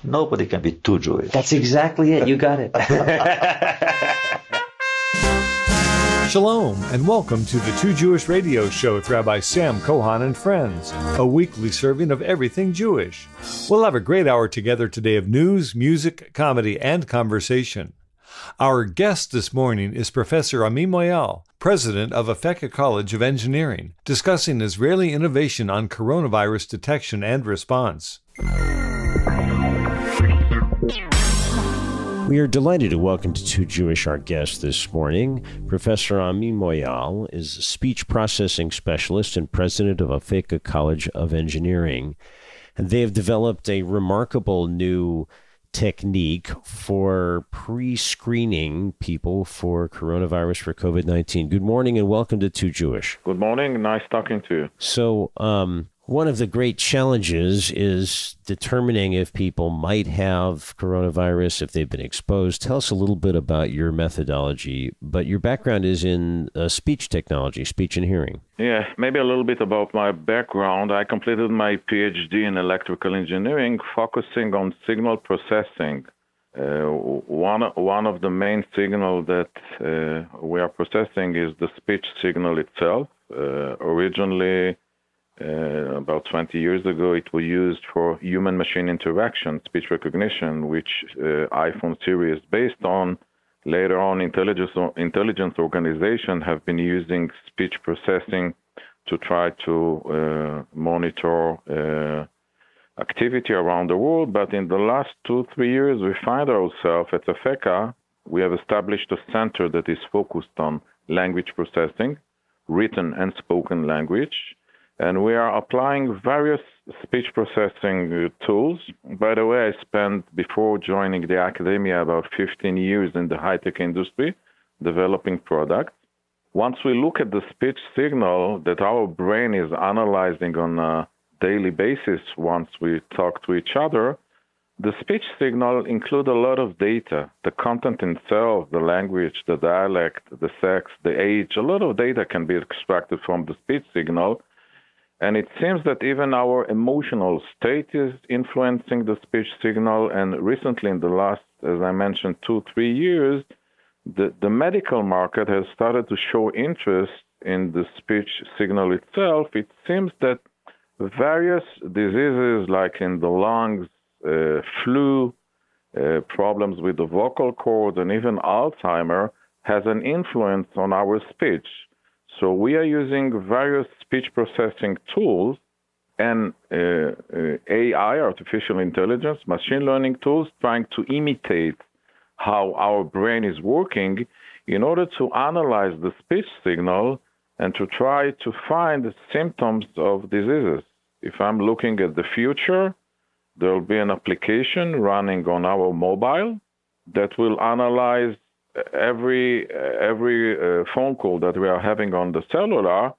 Nobody can be too Jewish. That's exactly it. You got it. Shalom, and welcome to the Too Jewish Radio Show with Rabbi Sam, Cohon, and friends, a weekly serving of everything Jewish. We'll have a great hour together today of news, music, comedy, and conversation. Our guest this morning is Professor Moyal, president of Afeka College of Engineering, discussing Israeli innovation on coronavirus detection and response. We are delighted to welcome to Too Jewish our guest this morning. Professor Moyal is a speech processing specialist and president of Afeka College of Engineering. And they have developed a remarkable new technique for pre-screening people for coronavirus, for COVID-19. Good morning and welcome to Too Jewish. Good morning. Nice talking to you. So, one of the great challenges is determining if people might have coronavirus, if they've been exposed. Tell us a little bit about your methodology, but your background is in speech technology, speech and hearing. Yeah, maybe a little bit about my background. I completed my PhD in electrical engineering, focusing on signal processing. One of the main signals that we are processing is the speech signal itself. Originally, about 20 years ago, it was used for human-machine interaction, speech recognition, which iPhone series based on. Later on, intelligence organizations have been using speech processing to try to monitor activity around the world. But in the last 2-3 years, we find ourselves at Afeka. We have established a center that is focused on language processing, written and spoken language. And we are applying various speech processing tools. By the way, I spent, before joining the academia, about 15 years in the high-tech industry developing products. Once we look at the speech signal that our brain is analyzing on a daily basis once we talk to each other, the speech signal includes a lot of data. The content itself, the language, the dialect, the sex, the age, a lot of data can be extracted from the speech signal. And it seems that even our emotional state is influencing the speech signal. And recently, in the last, as I mentioned, 2-3 years, the medical market has started to show interest in the speech signal itself. It seems that various diseases like in the lungs, flu, problems with the vocal cords, and even Alzheimer has an influence on our speech. So we are using various speech processing tools and AI, artificial intelligence, machine learning tools, trying to imitate how our brain is working in order to analyze the speech signal and to try to find symptoms of diseases. If I'm looking at the future, there will be an application running on our mobile that will analyze every phone call that we are having on the cellular,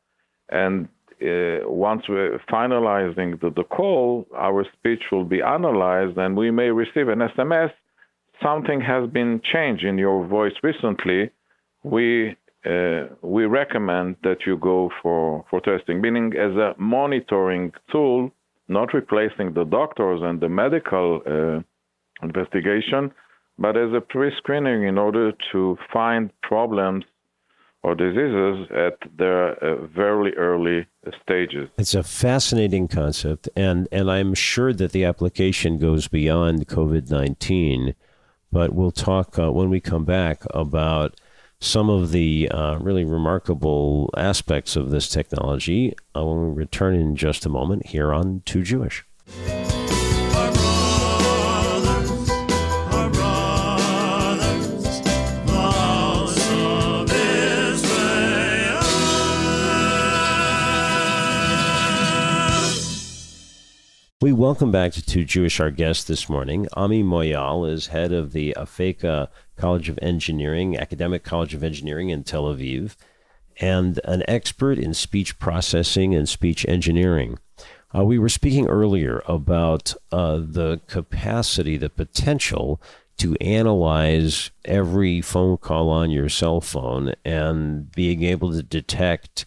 and once we're finalizing the call, our speech will be analyzed, and we may receive an SMS. Something has been changed in your voice recently. We recommend that you go for testing, meaning as a monitoring tool, not replacing the doctors and the medical investigation, but as a pre-screening in order to find problems or diseases at their very early stages. It's a fascinating concept, and I'm sure that the application goes beyond COVID-19, but we'll talk when we come back about some of the really remarkable aspects of this technology when we return in just a moment here on Too Jewish. We welcome back to Too Jewish our guest this morning. Moyal is head of the Afeka College of Engineering, Academic College of Engineering in Tel Aviv, and an expert in speech processing and speech engineering. We were speaking earlier about the capacity, the potential to analyze every phone call on your cell phone and being able to detect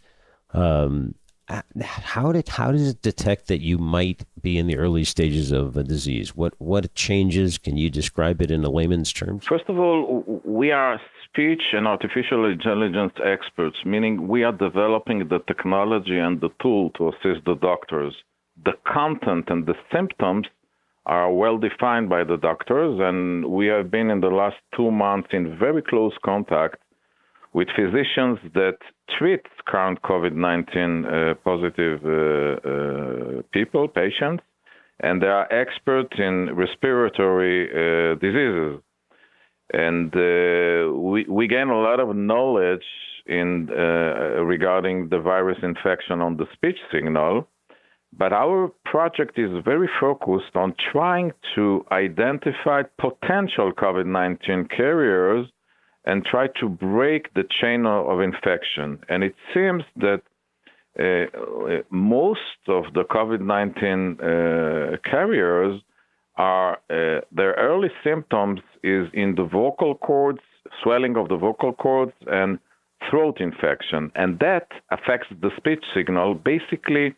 how does it detect that you might be in the early stages of a disease? What changes? Can you describe it in a layman's terms? First of all, we are speech and artificial intelligence experts, meaning we are developing the technology and the tool to assist the doctors. The content and the symptoms are well defined by the doctors, and we have been in the last 2 months in very close contact with physicians that treat current COVID-19 positive patients, and they are experts in respiratory diseases. And we gain a lot of knowledge in regarding the virus infection on the speech signal, but our project is very focused on trying to identify potential COVID-19 carriers and try to break the chain of infection. And it seems that most of the COVID-19 carriers are, their early symptoms is in the vocal cords, swelling of the vocal cords, and throat infection. And that affects the speech signal, basically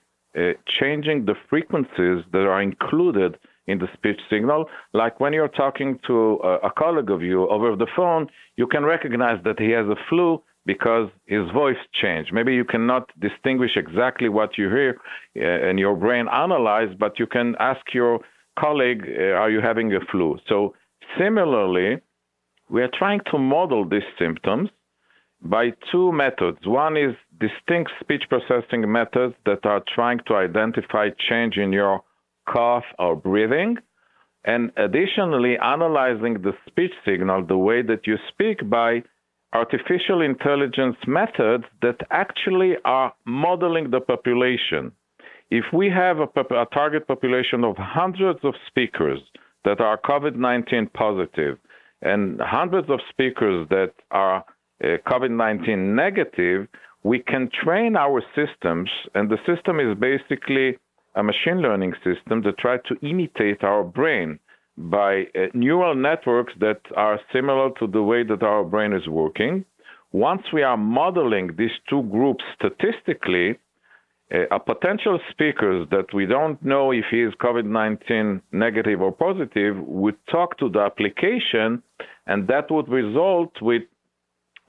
changing the frequencies that are included in the speech signal. Like when you're talking to a colleague of you over the phone, you can recognize that he has a flu because his voice changed. Maybe you cannot distinguish exactly what you hear and your brain analyze, but you can ask your colleague, are you having a flu? So similarly, we are trying to model these symptoms by two methods. One is distinct speech processing methods that are trying to identify change in your cough or breathing, and additionally analyzing the speech signal, the way that you speak, by artificial intelligence methods that actually are modeling the population. If we have a target population of hundreds of speakers that are COVID-19 positive and hundreds of speakers that are COVID-19 negative, we can train our systems, and the system is basically a machine learning system that tries to imitate our brain by neural networks that are similar to the way that our brain is working. Once we are modeling these two groups statistically, a potential speaker that we don't know if he is COVID-19 negative or positive would talk to the application, and that would result with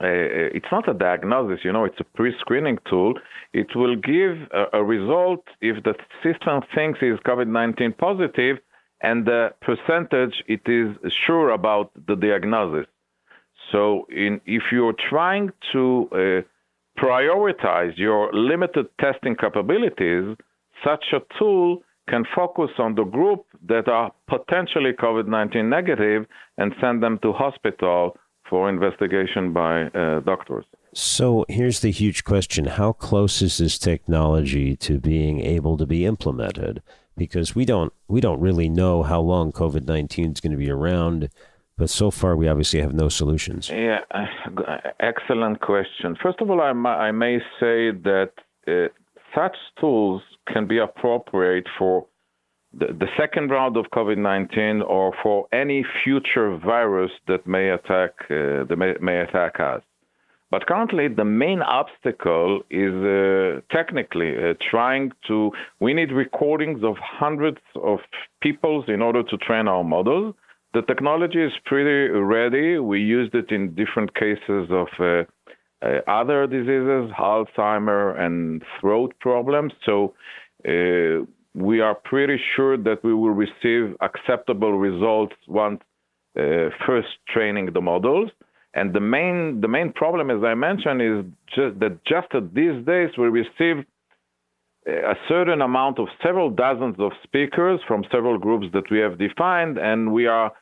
it's not a diagnosis, it's a pre-screening tool. It will give a result if the system thinks is COVID-19 positive, and the percentage it is sure about the diagnosis. So if you're trying to prioritize your limited testing capabilities, such a tool can focus on the group that are potentially COVID-19 negative and send them to hospital for investigation by doctors. So here's the huge question. How close is this technology to being able to be implemented? Because we don't really know how long COVID-19 is going to be around, but so far we obviously have no solutions. Yeah, excellent question. First of all, I may say that such tools can be appropriate for the second round of COVID-19 or for any future virus that may attack us. But currently, the main obstacle is technically we need recordings of hundreds of people in order to train our models. The technology is pretty ready. We used it in different cases of other diseases, Alzheimer and throat problems. So we are pretty sure that we will receive acceptable results once first training the models. And the main problem, as I mentioned, is just at these days we receive a certain amount of several dozens of speakers from several groups that we have defined, and we are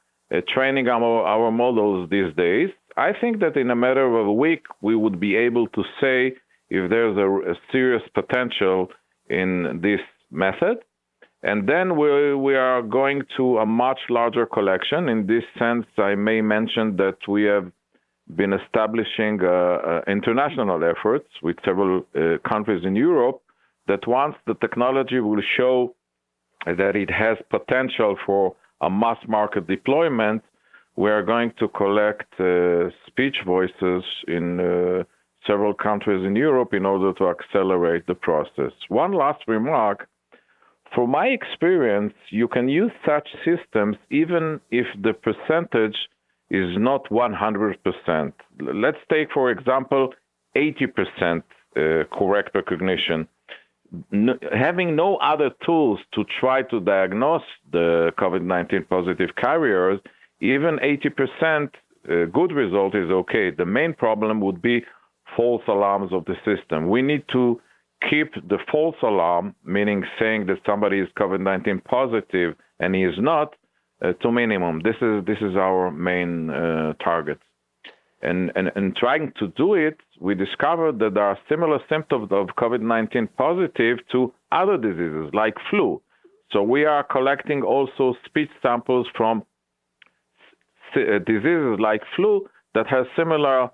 training our models these days. I think that in a matter of a week, we would be able to say if there's a serious potential in this method. And then we are going to a much larger collection. In this sense, I may mention that we have been establishing international efforts with several countries in Europe, that once the technology will show that it has potential for a mass market deployment, we are going to collect speech voices in several countries in Europe in order to accelerate the process. One last remark. From my experience, you can use such systems even if the percentage is not 100%. Let's take, for example, 80% correct recognition. Having no other tools to try to diagnose the COVID-19 positive carriers, even 80% good result is okay. The main problem would be false alarms of the system. We need to keep the false alarm, meaning saying that somebody is COVID-19 positive and he is not, to minimum. This is our main target. And trying to do it, we discovered that there are similar symptoms of COVID-19 positive to other diseases like flu. So we are collecting also speech samples from diseases like flu that have similar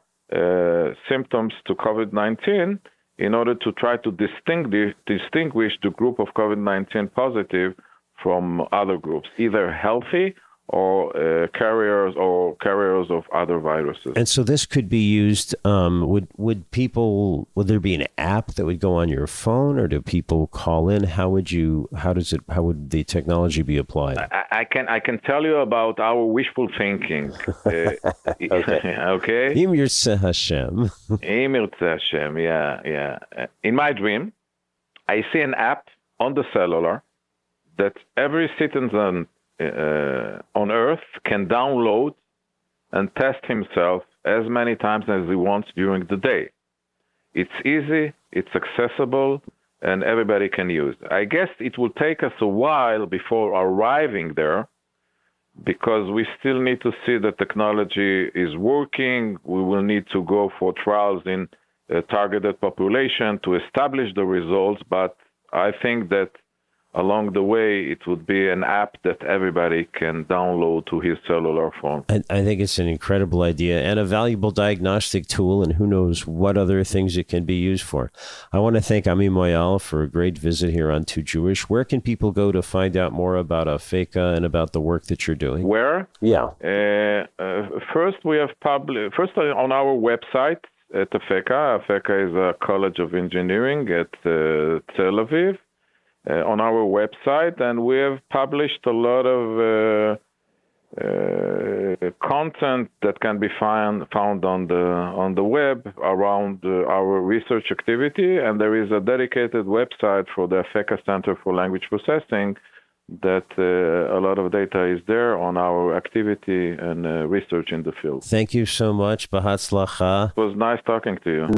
symptoms to COVID-19 in order to try to distinguish the group of COVID-19 positive from other groups, either healthy or carriers of other viruses. And so this could be used. Would there be an app that would go on your phone, or do people call in? How would the technology be applied? I can tell you about our wishful thinking. Okay. Okay. Im Yirtzeh Hashem. Im Yirtzeh Hashem. Yeah. In my dream, I see an app on the cellular that every citizen on Earth can download and test himself as many times as he wants during the day. It's easy, it's accessible, and everybody can use it. I guess it will take us a while before arriving there because we still need to see the technology is working. We will need to go for trials in a targeted population to establish the results, but I think that along the way, it would be an app that everybody can download to his cellular phone. I think it's an incredible idea and a valuable diagnostic tool, and who knows what other things it can be used for. I want to thank Ami Moyal for a great visit here on Too Jewish. Where can people go to find out more about Afeka and about the work that you're doing? Where? Yeah. First, we have on our website at Afeka. Afeka is a college of engineering at Tel Aviv. On our website, and we have published a lot of content that can be found on the web around our research activity, and there is a dedicated website for the Afeka Center for Language Processing that a lot of data is there on our activity and research in the field. Thank you so much. B'hatzlacha. It was nice talking to you.